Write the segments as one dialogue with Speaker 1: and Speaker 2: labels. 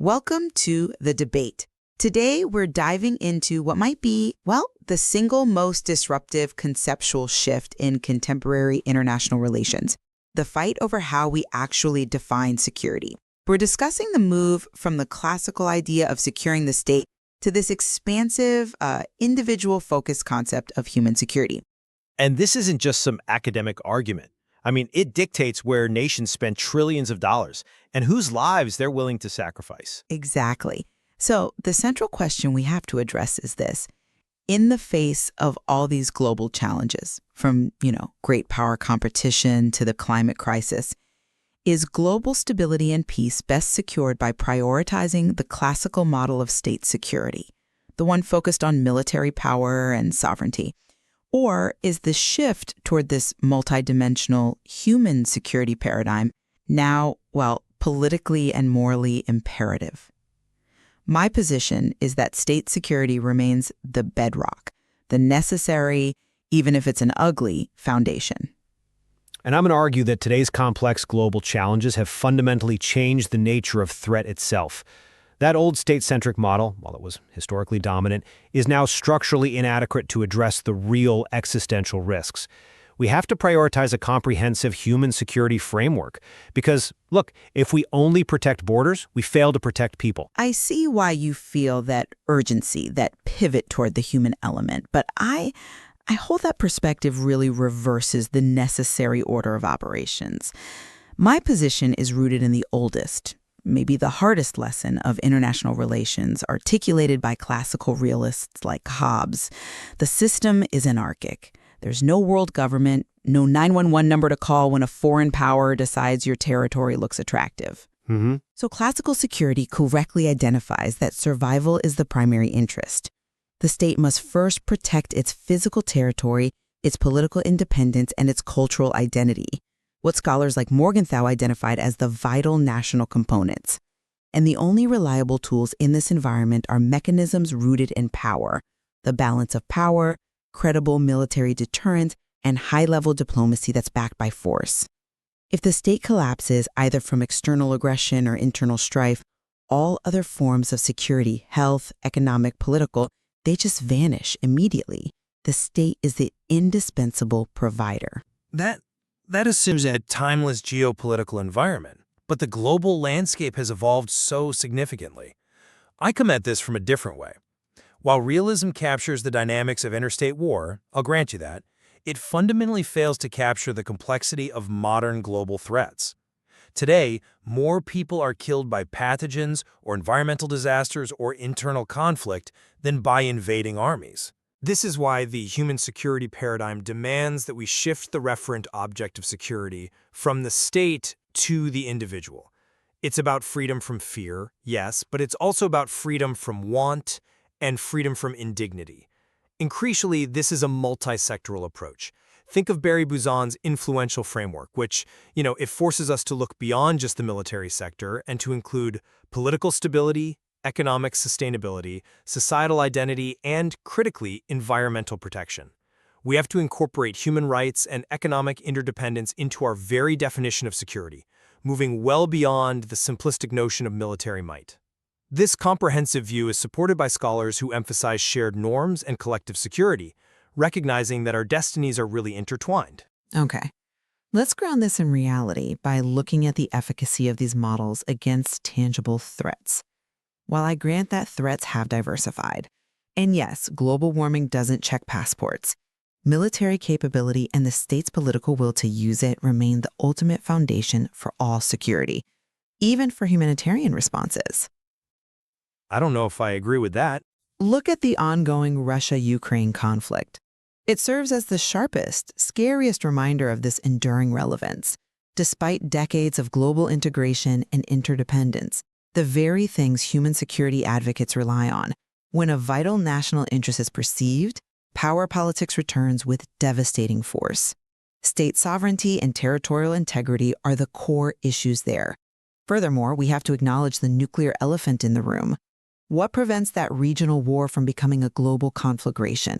Speaker 1: Welcome to The Debate. Today, we're diving into what might be, the single most disruptive conceptual shift in contemporary international relations, the fight over how we actually define security. We're discussing the move from the classical idea of securing the state to this expansive, individual-focused concept of human security.
Speaker 2: And this isn't just some academic argument. It dictates where nations spend trillions of dollars and whose lives they're willing to sacrifice.
Speaker 1: Exactly. So the central question we have to address is this. In the face of all these global challenges, from, great power competition to the climate crisis, is global stability and peace best secured by prioritizing the classical model of state security, the one focused on military power and sovereignty? Or is the shift toward this multidimensional human security paradigm now, politically and morally imperative? My position is that state security remains the bedrock, the necessary, even if it's an ugly, foundation.
Speaker 2: And I'm going to argue that today's complex global challenges have fundamentally changed the nature of threat itself. That old state-centric model, while it was historically dominant, is now structurally inadequate to address the real existential risks. We have to prioritize a comprehensive human security framework because, look, if we only protect borders, we fail to protect people.
Speaker 1: I see why you feel that urgency, that pivot toward the human element, but I hold that perspective really reverses the necessary order of operations. My position is rooted in the oldest, maybe the hardest lesson of international relations articulated by classical realists like Hobbes. The system is anarchic. There's no world government, no 911 number to call when a foreign power decides your territory looks attractive. So classical security correctly identifies that survival is the primary interest. The state must first protect its physical territory, its political independence, and its cultural identity, what scholars like Morgenthau identified as the vital national components. And the only reliable tools in this environment are mechanisms rooted in power, the balance of power, credible military deterrent, and high-level diplomacy that's backed by force. If the state collapses, either from external aggression or internal strife, all other forms of security, health, economic, political, they just vanish immediately. The state is the indispensable provider.
Speaker 3: That assumes a timeless geopolitical environment, but the global landscape has evolved so significantly. I come at this from a different way. While realism captures the dynamics of interstate war, I'll grant you that, it fundamentally fails to capture the complexity of modern global threats. Today, more people are killed by pathogens or environmental disasters or internal conflict than by invading armies. This is why the human security paradigm demands that we shift the referent object of security from the state to the individual. It's about freedom from fear, yes, but it's also about freedom from want and freedom from indignity. Increasingly, this is a multi-sectoral approach. Think of Barry Buzan's influential framework, which, it forces us to look beyond just the military sector and to include political stability, economic sustainability, societal identity, and, critically, environmental protection. We have to incorporate human rights and economic interdependence into our very definition of security, moving well beyond the simplistic notion of military might. This comprehensive view is supported by scholars who emphasize shared norms and collective security, recognizing that our destinies are really intertwined.
Speaker 1: Okay. Let's ground this in reality by looking at the efficacy of these models against tangible threats. While I grant that threats have diversified, and yes, global warming doesn't check passports, military capability and the state's political will to use it remain the ultimate foundation for all security, even for humanitarian responses.
Speaker 3: I don't know if I agree with that.
Speaker 1: Look at the ongoing Russia-Ukraine conflict. It serves as the sharpest, scariest reminder of this enduring relevance. Despite decades of global integration and interdependence, the very things human security advocates rely on, when a vital national interest is perceived, power politics returns with devastating force. State sovereignty and territorial integrity are the core issues there. Furthermore, we have to acknowledge the nuclear elephant in the room. What prevents that regional war from becoming a global conflagration?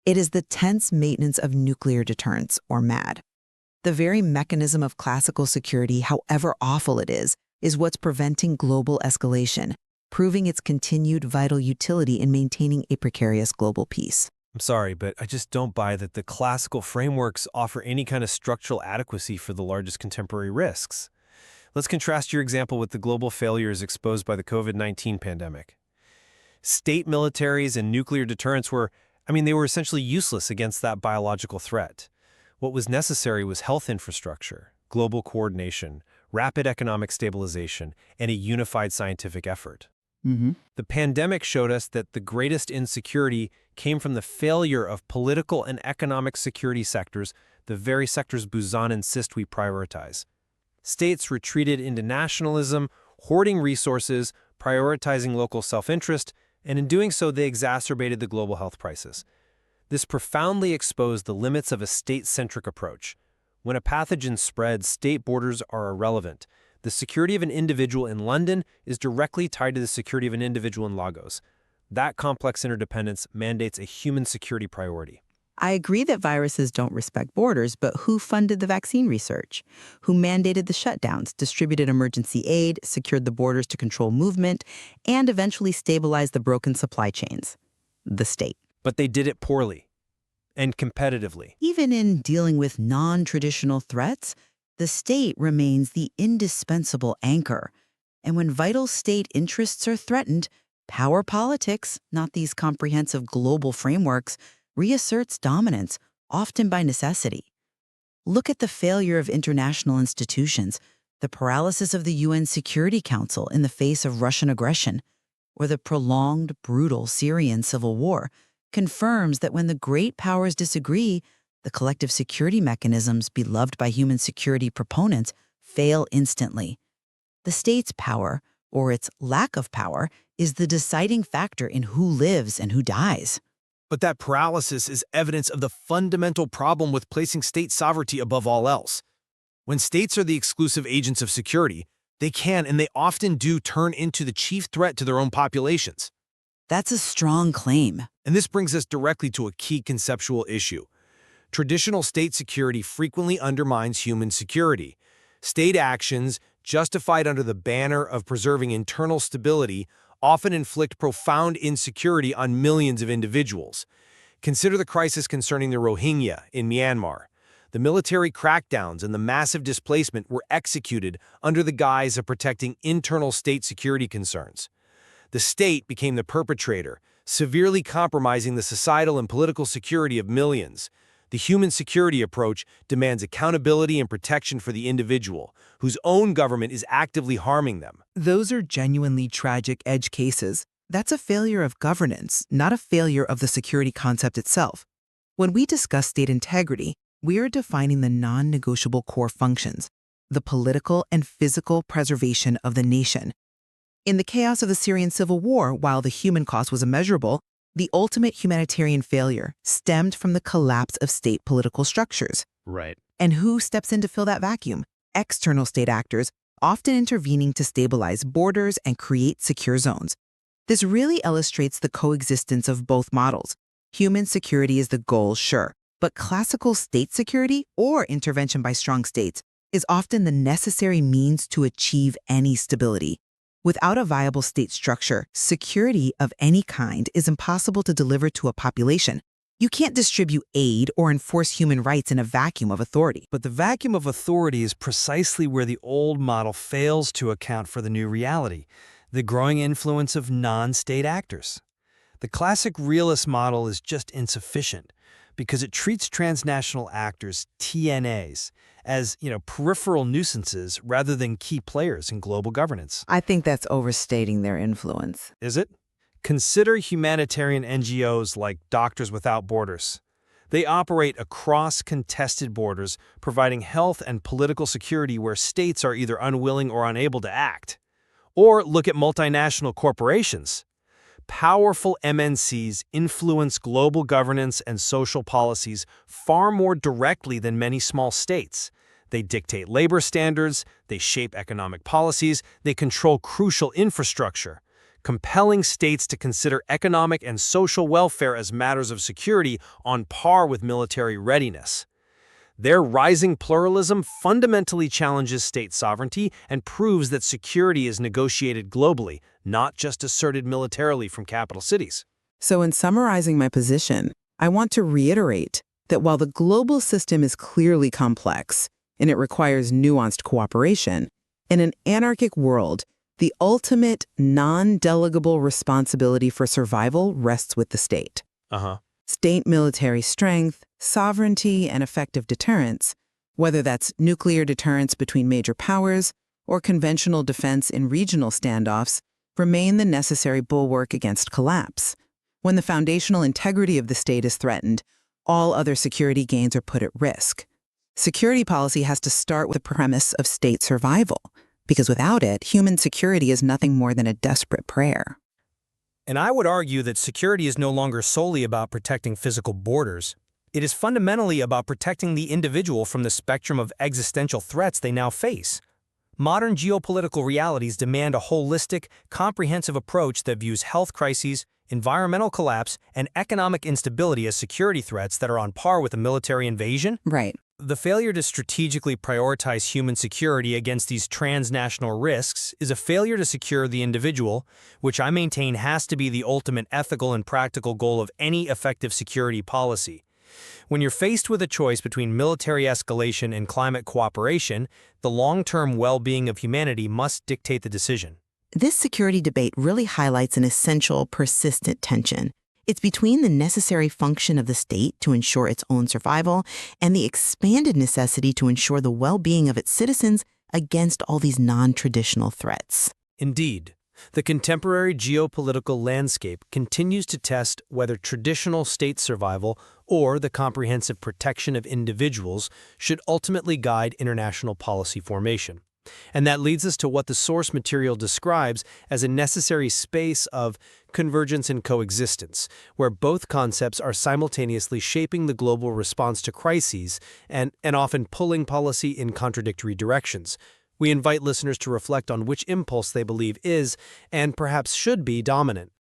Speaker 1: It is the tense maintenance of nuclear deterrence, or MAD. The very mechanism of classical security, however awful it is, is what's preventing global escalation, proving its continued vital utility in maintaining a precarious global peace.
Speaker 4: I'm sorry, but I just don't buy that the classical frameworks offer any kind of structural adequacy for the largest contemporary risks. Let's contrast your example with the global failures exposed by the COVID-19 pandemic. State militaries and nuclear deterrents they were essentially useless against that biological threat. What was necessary was health infrastructure, global coordination, rapid economic stabilization, and a unified scientific effort. The pandemic showed us that the greatest insecurity came from the failure of political and economic security sectors, the very sectors Buzan insists we prioritize. States retreated into nationalism, hoarding resources, prioritizing local self-interest, and in doing so they exacerbated the global health crisis. This profoundly exposed the limits of a state-centric approach. When a pathogen spreads, state borders are irrelevant. The security of an individual in London is directly tied to the security of an individual in Lagos. That complex interdependence mandates a human security priority.
Speaker 1: I agree that viruses don't respect borders, but who funded the vaccine research? Who mandated the shutdowns, distributed emergency aid, secured the borders to control movement, and eventually stabilized the broken supply chains? The state.
Speaker 4: But they did it poorly and competitively.
Speaker 1: Even in dealing with non-traditional threats, the state remains the indispensable anchor. And when vital state interests are threatened, power politics, not these comprehensive global frameworks, reasserts dominance, often by necessity. Look at the failure of international institutions, the paralysis of the UN Security Council in the face of Russian aggression, or the prolonged, brutal Syrian civil war, confirms that when the great powers disagree, the collective security mechanisms beloved by human security proponents fail instantly. The state's power, or its lack of power, is the deciding factor in who lives and who dies.
Speaker 5: But that paralysis is evidence of the fundamental problem with placing state sovereignty above all else. When states are the exclusive agents of security, they can and they often do turn into the chief threat to their own populations.
Speaker 1: That's a strong claim.
Speaker 5: And this brings us directly to a key conceptual issue. Traditional state security frequently undermines human security. State actions, justified under the banner of preserving internal stability, often inflict profound insecurity on millions of individuals. Consider the crisis concerning the Rohingya in Myanmar. The military crackdowns and the massive displacement were executed under the guise of protecting internal state security concerns. The state became the perpetrator, severely compromising the societal and political security of millions. The human security approach demands accountability and protection for the individual, whose own government is actively harming them.
Speaker 6: Those are genuinely tragic edge cases. That's a failure of governance, not a failure of the security concept itself. When we discuss state integrity, we are defining the non-negotiable core functions, the political and physical preservation of the nation. In the chaos of the Syrian civil war, while the human cost was immeasurable, the ultimate humanitarian failure stemmed from the collapse of state political structures.
Speaker 4: Right.
Speaker 6: And who steps in to fill that vacuum? External state actors, often intervening to stabilize borders and create secure zones. This really illustrates the coexistence of both models. Human security is the goal, sure, but classical state security, or intervention by strong states, is often the necessary means to achieve any stability. Without a viable state structure, security of any kind is impossible to deliver to a population. You can't distribute aid or enforce human rights in a vacuum of authority.
Speaker 4: But the vacuum of authority is precisely where the old model fails to account for the new reality, the growing influence of non-state actors. The classic realist model is just insufficient because it treats transnational actors, TNAs, as, peripheral nuisances rather than key players in global governance.
Speaker 6: I think that's overstating their influence.
Speaker 4: Is it? Consider humanitarian NGOs like Doctors Without Borders. They operate across contested borders, providing health and political security where states are either unwilling or unable to act. Or look at multinational corporations. Powerful MNCs influence global governance and social policies far more directly than many small states. They dictate labor standards, they shape economic policies, they control crucial infrastructure, compelling states to consider economic and social welfare as matters of security on par with military readiness.
Speaker 5: Their rising pluralism fundamentally challenges state sovereignty and proves that security is negotiated globally, not just asserted militarily from capital cities.
Speaker 6: So in summarizing my position, I want to reiterate that while the global system is clearly complex and it requires nuanced cooperation, in an anarchic world, the ultimate non-delegable responsibility for survival rests with the state. State military strength, sovereignty, and effective deterrence, whether that's nuclear deterrence between major powers or conventional defense in regional standoffs, remain the necessary bulwark against collapse. When the foundational integrity of the state is threatened, all other security gains are put at risk. Security policy has to start with the premise of state survival, because without it, human security is nothing more than a desperate prayer.
Speaker 3: And I would argue that security is no longer solely about protecting physical borders. It is fundamentally about protecting the individual from the spectrum of existential threats they now face. Modern geopolitical realities demand a holistic, comprehensive approach that views health crises, environmental collapse, and economic instability as security threats that are on par with a military invasion.
Speaker 6: Right.
Speaker 3: The failure to strategically prioritize human security against these transnational risks is a failure to secure the individual, which I maintain has to be the ultimate ethical and practical goal of any effective security policy. When you're faced with a choice between military escalation and climate cooperation, the long-term well-being of humanity must dictate the decision.
Speaker 1: This security debate really highlights an essential, persistent tension. It's between the necessary function of the state to ensure its own survival and the expanded necessity to ensure the well-being of its citizens against all these non-traditional threats.
Speaker 3: Indeed, the contemporary geopolitical landscape continues to test whether traditional state survival or the comprehensive protection of individuals should ultimately guide international policy formation. And that leads us to what the source material describes as a necessary space of convergence and coexistence, where both concepts are simultaneously shaping the global response to crises and often pulling policy in contradictory directions. We invite listeners to reflect on which impulse they believe is, and perhaps should be, dominant.